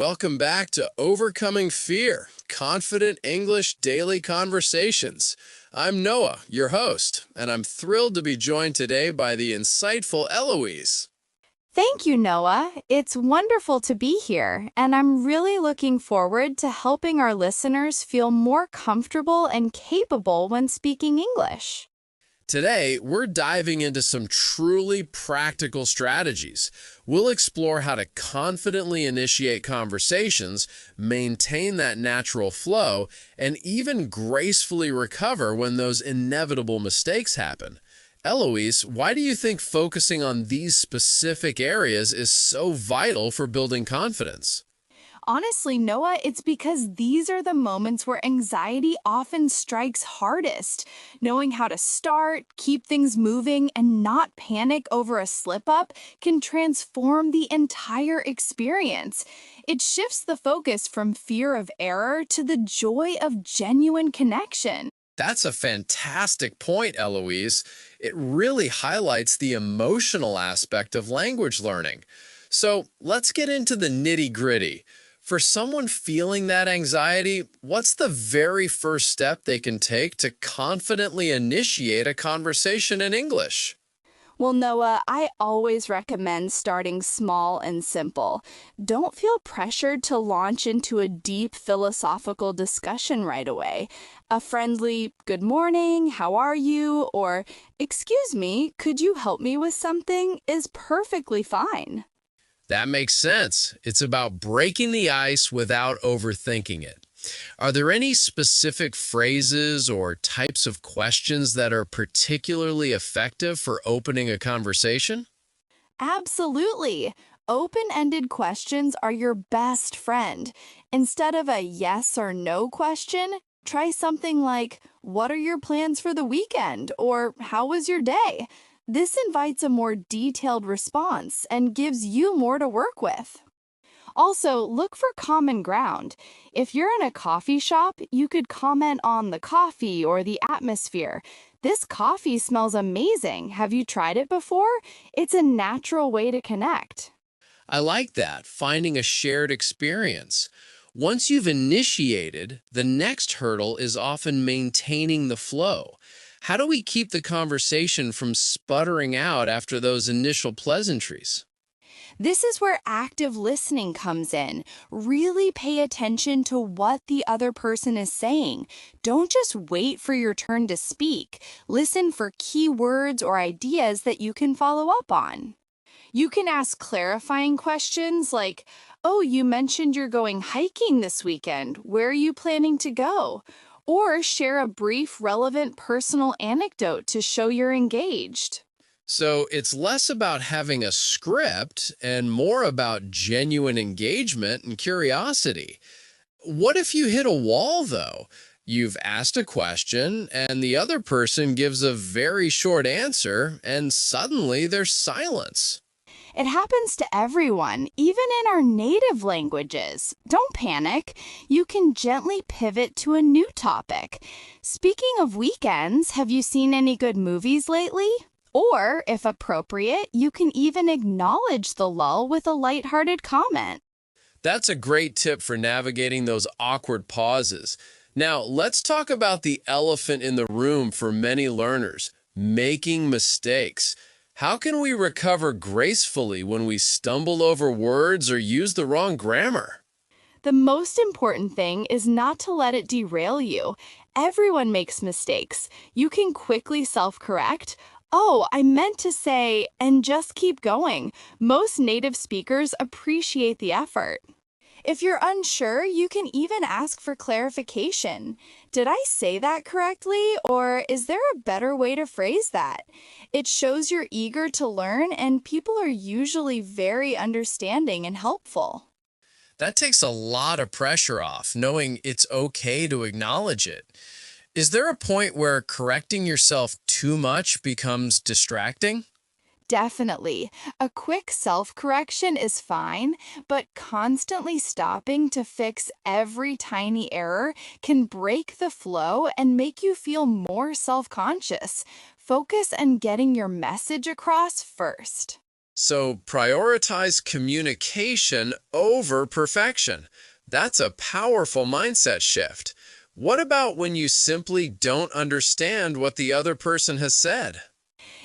Welcome back to Overcoming Fear, Confident English Daily Conversations. I'm Noah, your host, and I'm thrilled to be joined today by the insightful Eloise. Thank you, Noah. It's wonderful to be here, and I'm really looking forward to helping our listeners feel more comfortable and capable when speaking English. Today, we're diving into some truly practical strategies. We'll explore how to confidently initiate conversations, maintain that natural flow, and even gracefully recover when those inevitable mistakes happen. Eloise, why do you think focusing on these specific areas is so vital for building confidence? Honestly, Noah, it's because these are the moments where anxiety often strikes hardest. Knowing how to start, keep things moving, and not panic over a slip up can transform the entire experience. It shifts the focus from fear of error to the joy of genuine connection. That's a fantastic point, Eloise. It really highlights the emotional aspect of language learning. So let's get into the nitty-gritty. For someone feeling that anxiety, what's the very first step they can take to confidently initiate a conversation in English? Well, Noah, I always recommend starting small and simple. Don't feel pressured to launch into a deep philosophical discussion right away. A friendly, good morning, how are you? Or, excuse me, could you help me with something is perfectly fine. That makes sense. It's about breaking the ice without overthinking it. Are there any specific phrases or types of questions that are particularly effective for opening a conversation? Absolutely. Open-ended questions are your best friend. Instead of a yes or no question, try something like, what are your plans for the weekend? Or how was your day? This invites a more detailed response and gives you more to work with. Also, look for common ground. If you're in a coffee shop, you could comment on the coffee or the atmosphere. This coffee smells amazing. Have you tried it before? It's a natural way to connect. I like that, finding a shared experience. Once you've initiated, the next hurdle is often maintaining the flow. How do we keep the conversation from sputtering out after those initial pleasantries? This is where active listening comes in. Really pay attention to what the other person is saying. Don't just wait for your turn to speak. Listen for key words or ideas that you can follow up on. You can ask clarifying questions like, oh, you mentioned you're going hiking this weekend. Where are you planning to go? Or share a brief, relevant personal anecdote to show you're engaged. So it's less about having a script and more about genuine engagement and curiosity. What if you hit a wall, though? You've asked a question and the other person gives a very short answer, and suddenly there's silence. It happens to everyone, even in our native languages. Don't panic. You can gently pivot to a new topic. Speaking of weekends, have you seen any good movies lately? Or, if appropriate, you can even acknowledge the lull with a lighthearted comment. That's a great tip for navigating those awkward pauses. Now, let's talk about the elephant in the room for many learners, making mistakes. How can we recover gracefully when we stumble over words or use the wrong grammar? The most important thing is not to let it derail you. Everyone makes mistakes. You can quickly self-correct. Oh, I meant to say, and just keep going. Most native speakers appreciate the effort. If you're unsure, you can even ask for clarification. Did I say that correctly, or is there a better way to phrase that? It shows you're eager to learn, and people are usually very understanding and helpful. That takes a lot of pressure off, knowing it's okay to acknowledge it. Is there a point where correcting yourself too much becomes distracting? Definitely. A quick self-correction is fine, but constantly stopping to fix every tiny error can break the flow and make you feel more self-conscious. Focus on getting your message across first. So prioritize communication over perfection. That's a powerful mindset shift. What about when you simply don't understand what the other person has said?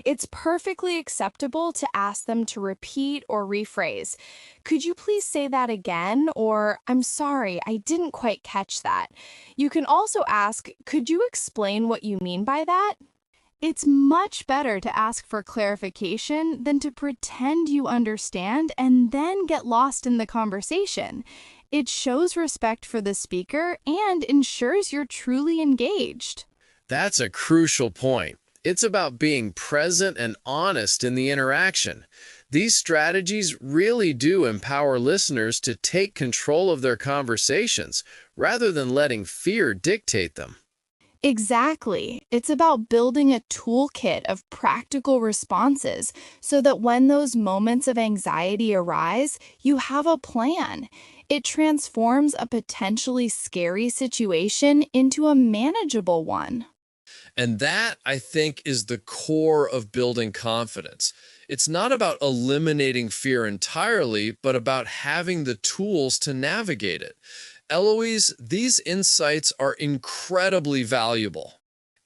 It's perfectly acceptable to ask them to repeat or rephrase. Could you please say that again? Or, I'm sorry, I didn't quite catch that. You can also ask, could you explain what you mean by that? It's much better to ask for clarification than to pretend you understand and then get lost in the conversation. It shows respect for the speaker and ensures you're truly engaged. That's a crucial point. It's about being present and honest in the interaction. These strategies really do empower listeners to take control of their conversations rather than letting fear dictate them. Exactly. It's about building a toolkit of practical responses so that when those moments of anxiety arise, you have a plan. It transforms a potentially scary situation into a manageable one. And that, I think, is the core of building confidence. It's not about eliminating fear entirely, but about having the tools to navigate it. Eloise, these insights are incredibly valuable.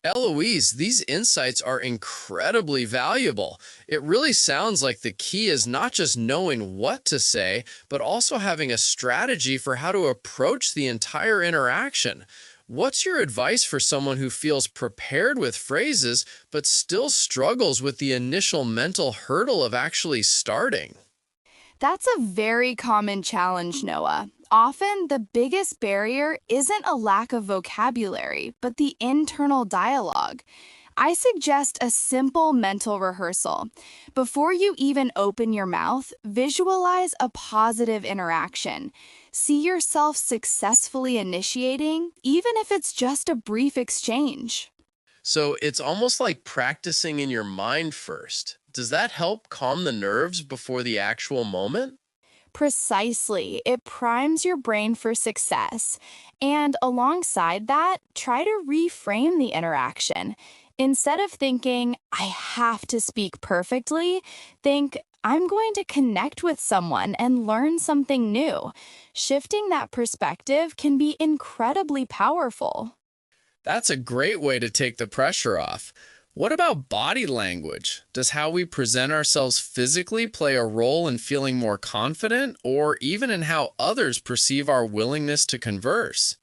Eloise, these insights are incredibly valuable. It really sounds like the key is not just knowing what to say, but also having a strategy for how to approach the entire interaction. What's your advice for someone who feels prepared with phrases, but still struggles with the initial mental hurdle of actually starting? That's a very common challenge, Noah. Often, the biggest barrier isn't a lack of vocabulary, but the internal dialogue. I suggest a simple mental rehearsal. Before you even open your mouth, visualize a positive interaction. See yourself successfully initiating, even if it's just a brief exchange. So it's almost like practicing in your mind first. Does that help calm the nerves before the actual moment? Precisely. It primes your brain for success. And alongside that, try to reframe the interaction. Instead of thinking, I have to speak perfectly, think, I'm going to connect with someone and learn something new. Shifting that perspective can be incredibly powerful. That's a great way to take the pressure off. What about body language? Does how we present ourselves physically play a role in feeling more confident or even in how others perceive our willingness to converse?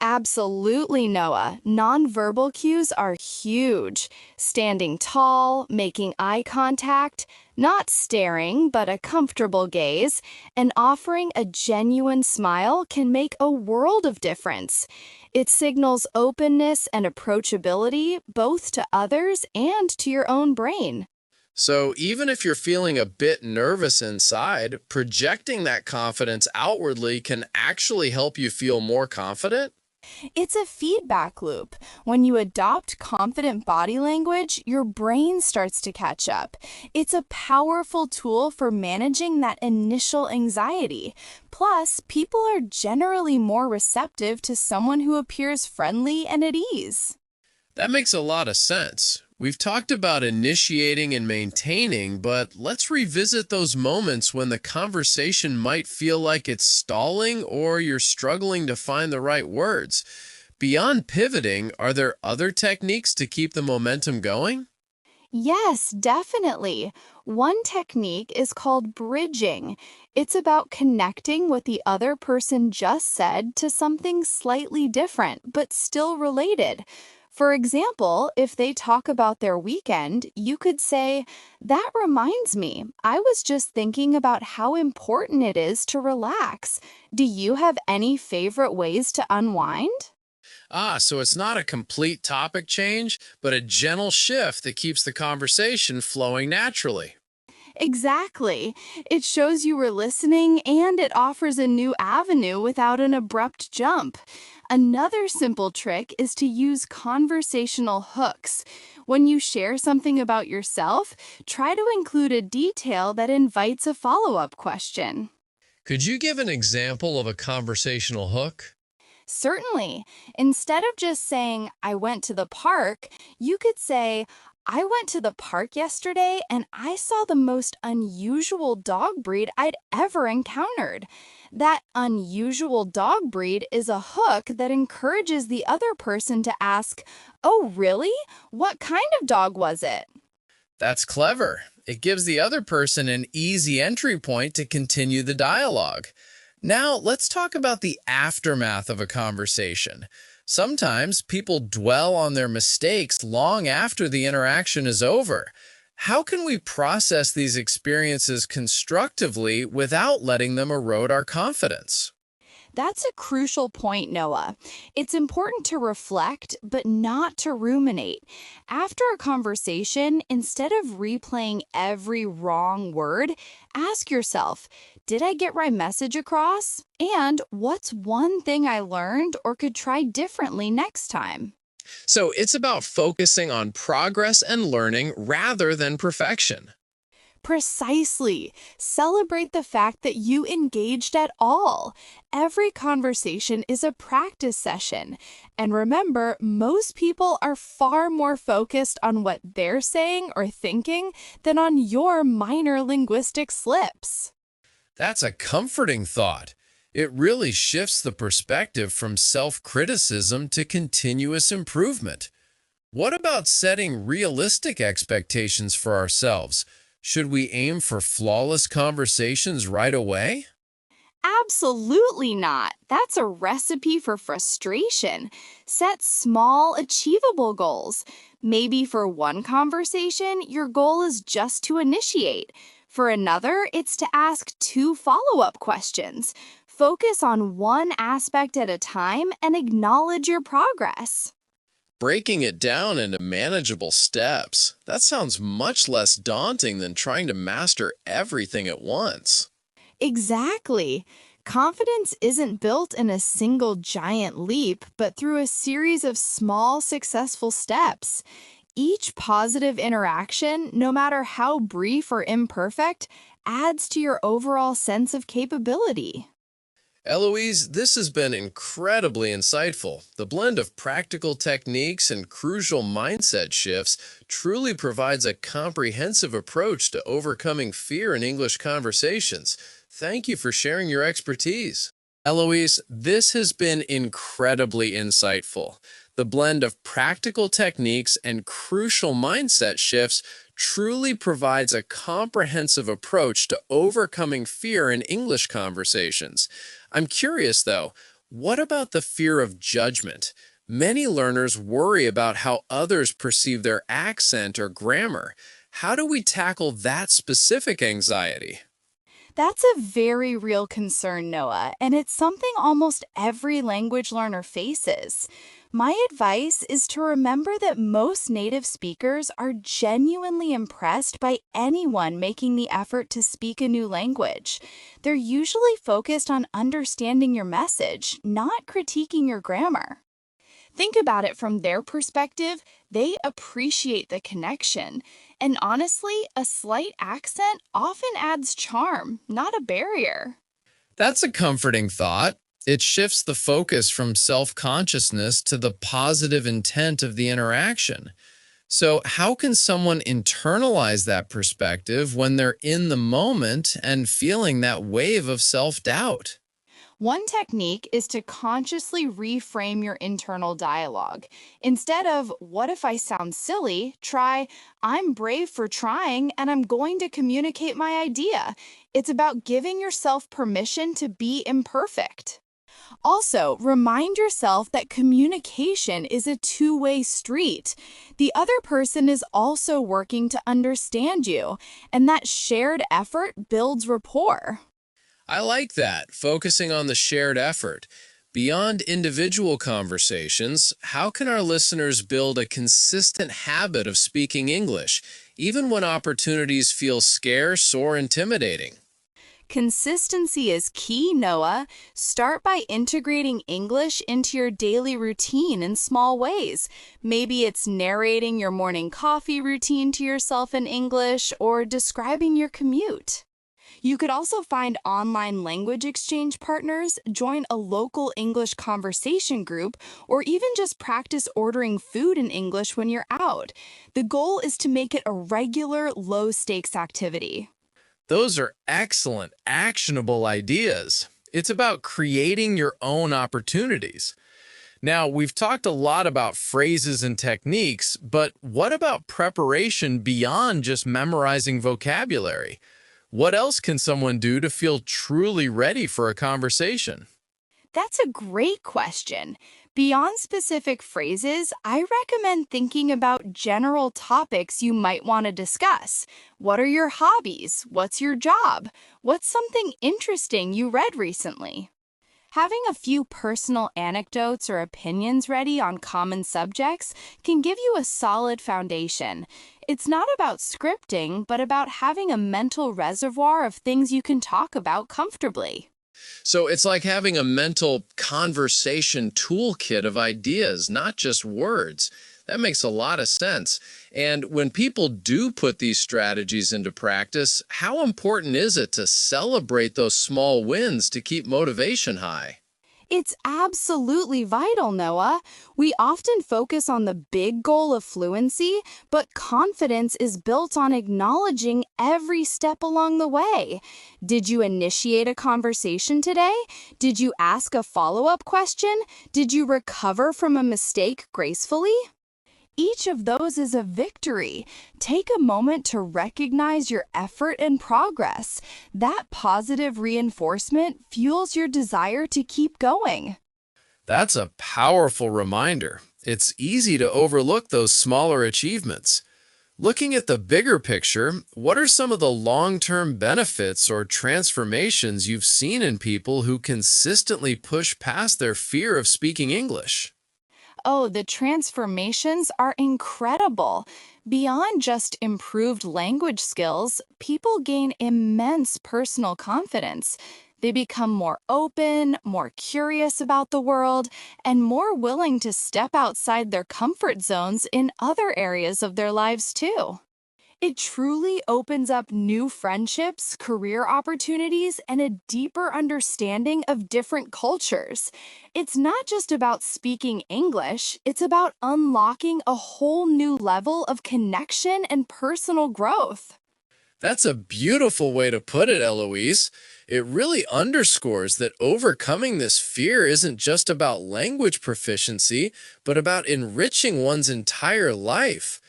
Absolutely, Noah. Nonverbal cues are huge. Standing tall, making eye contact, not staring, but a comfortable gaze, and offering a genuine smile can make a world of difference. It signals openness and approachability both to others and to your own brain. So, even if you're feeling a bit nervous inside, projecting that confidence outwardly can actually help you feel more confident? It's a feedback loop. When you adopt confident body language, your brain starts to catch up. It's a powerful tool for managing that initial anxiety. Plus, people are generally more receptive to someone who appears friendly and at ease. That makes a lot of sense. We've talked about initiating and maintaining, but let's revisit those moments when the conversation might feel like it's stalling or you're struggling to find the right words. Beyond pivoting, are there other techniques to keep the momentum going? Yes, definitely. One technique is called bridging. It's about connecting what the other person just said to something slightly different, but still related. For example, if they talk about their weekend, you could say, that reminds me, I was just thinking about how important it is to relax. Do you have any favorite ways to unwind? So it's not a complete topic change, but a gentle shift that keeps the conversation flowing naturally. Exactly. It shows you were listening and it offers a new avenue without an abrupt jump. Another simple trick is to use conversational hooks. When you share something about yourself, try to include a detail that invites a follow up question. Could you give an example of a conversational hook? Certainly. Instead of just saying, I went to the park, you could say, I went to the park yesterday and I saw the most unusual dog breed I'd ever encountered. That unusual dog breed is a hook that encourages the other person to ask, "Oh, really? What kind of dog was it?" That's clever. It gives the other person an easy entry point to continue the dialogue. Now, let's talk about the aftermath of a conversation. Sometimes people dwell on their mistakes long after the interaction is over. How can we process these experiences constructively without letting them erode our confidence? That's a crucial point, Noah. It's important to reflect, but not to ruminate. After a conversation, instead of replaying every wrong word, ask yourself, did I get my message across? And what's one thing I learned or could try differently next time? So it's about focusing on progress and learning rather than perfection. Precisely. Celebrate the fact that you engaged at all. Every conversation is a practice session. And remember, most people are far more focused on what they're saying or thinking than on your minor linguistic slips. That's a comforting thought. It really shifts the perspective from self-criticism to continuous improvement. What about setting realistic expectations for ourselves? Should we aim for flawless conversations right away? Absolutely not. That's a recipe for frustration. Set small, achievable goals. Maybe for one conversation, your goal is just to initiate. For another, it's to ask two follow-up questions. Focus on one aspect at a time and acknowledge your progress. Breaking it down into manageable steps. That sounds much less daunting than trying to master everything at once. Exactly. Confidence isn't built in a single giant leap, but through a series of small, successful steps. Each positive interaction, no matter how brief or imperfect, adds to your overall sense of capability. Eloise, this has been incredibly insightful. The blend of practical techniques and crucial mindset shifts truly provides a comprehensive approach to overcoming fear in English conversations. Thank you for sharing your expertise. Eloise, this has been incredibly insightful. The blend of practical techniques and crucial mindset shifts truly provides a comprehensive approach to overcoming fear in English conversations. I'm curious, though, what about the fear of judgment? Many learners worry about how others perceive their accent or grammar. How do we tackle that specific anxiety? That's a very real concern, Noah, and it's something almost every language learner faces. My advice is to remember that most native speakers are genuinely impressed by anyone making the effort to speak a new language. They're usually focused on understanding your message, not critiquing your grammar. Think about it from their perspective, they appreciate the connection. And honestly, a slight accent often adds charm, not a barrier. That's a comforting thought. It shifts the focus from self-consciousness to the positive intent of the interaction. So, how can someone internalize that perspective when they're in the moment and feeling that wave of self-doubt? One technique is to consciously reframe your internal dialogue. Instead of, "What if I sound silly?" try, "I'm brave for trying and I'm going to communicate my idea." It's about giving yourself permission to be imperfect. Also, remind yourself that communication is a two-way street. The other person is also working to understand you, and that shared effort builds rapport. I like that, focusing on the shared effort. Beyond individual conversations, how can our listeners build a consistent habit of speaking English, even when opportunities feel scarce or intimidating? Consistency is key, Noah. Start by integrating English into your daily routine in small ways. Maybe it's narrating your morning coffee routine to yourself in English or describing your commute. You could also find online language exchange partners, join a local English conversation group, or even just practice ordering food in English when you're out. The goal is to make it a regular, low stakes activity. Those are excellent, actionable ideas. It's about creating your own opportunities. Now, we've talked a lot about phrases and techniques, but what about preparation beyond just memorizing vocabulary? What else can someone do to feel truly ready for a conversation? That's a great question. Beyond specific phrases, I recommend thinking about general topics you might want to discuss. What are your hobbies? What's your job? What's something interesting you read recently? Having a few personal anecdotes or opinions ready on common subjects can give you a solid foundation. It's not about scripting, but about having a mental reservoir of things you can talk about comfortably. So it's like having a mental conversation toolkit of ideas, not just words. That makes a lot of sense. And when people do put these strategies into practice, how important is it to celebrate those small wins to keep motivation high? It's absolutely vital, Noah. We often focus on the big goal of fluency, but confidence is built on acknowledging every step along the way. Did you initiate a conversation today? Did you ask a follow-up question? Did you recover from a mistake gracefully? Each of those is a victory. Take a moment to recognize your effort and progress. That positive reinforcement fuels your desire to keep going. That's a powerful reminder. It's easy to overlook those smaller achievements. Looking at the bigger picture, what are some of the long-term benefits or transformations you've seen in people who consistently push past their fear of speaking English? Oh, the transformations are incredible. Beyond just improved language skills, people gain immense personal confidence. They become more open, more curious about the world, and more willing to step outside their comfort zones in other areas of their lives too. It truly opens up new friendships, career opportunities, and a deeper understanding of different cultures. It's not just about speaking English, it's about unlocking a whole new level of connection and personal growth. That's a beautiful way to put it, Eloise. It really underscores that overcoming this fear isn't just about language proficiency, but about enriching one's entire life.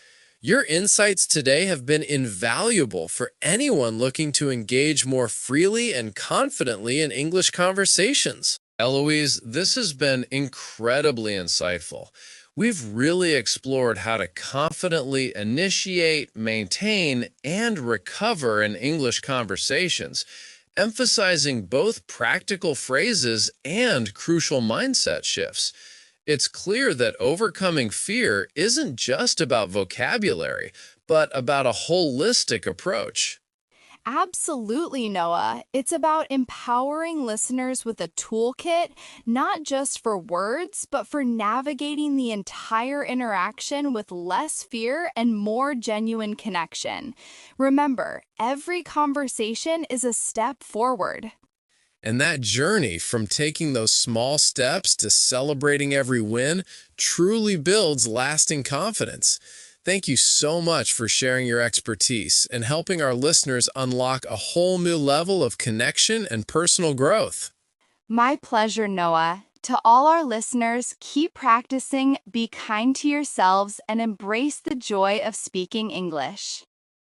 Your insights today have been invaluable for anyone looking to engage more freely and confidently in English conversations. Eloise, this has been incredibly insightful. We've really explored how to confidently initiate, maintain, and recover in English conversations, emphasizing both practical phrases and crucial mindset shifts. It's clear that overcoming fear isn't just about vocabulary, but about a holistic approach. Absolutely, Noah. It's about empowering listeners with a toolkit, not just for words, but for navigating the entire interaction with less fear and more genuine connection. Remember, every conversation is a step forward. And that journey from taking those small steps to celebrating every win truly builds lasting confidence. Thank you so much for sharing your expertise and helping our listeners unlock a whole new level of connection and personal growth. My pleasure, Noah. To all our listeners, keep practicing, be kind to yourselves, and embrace the joy of speaking English.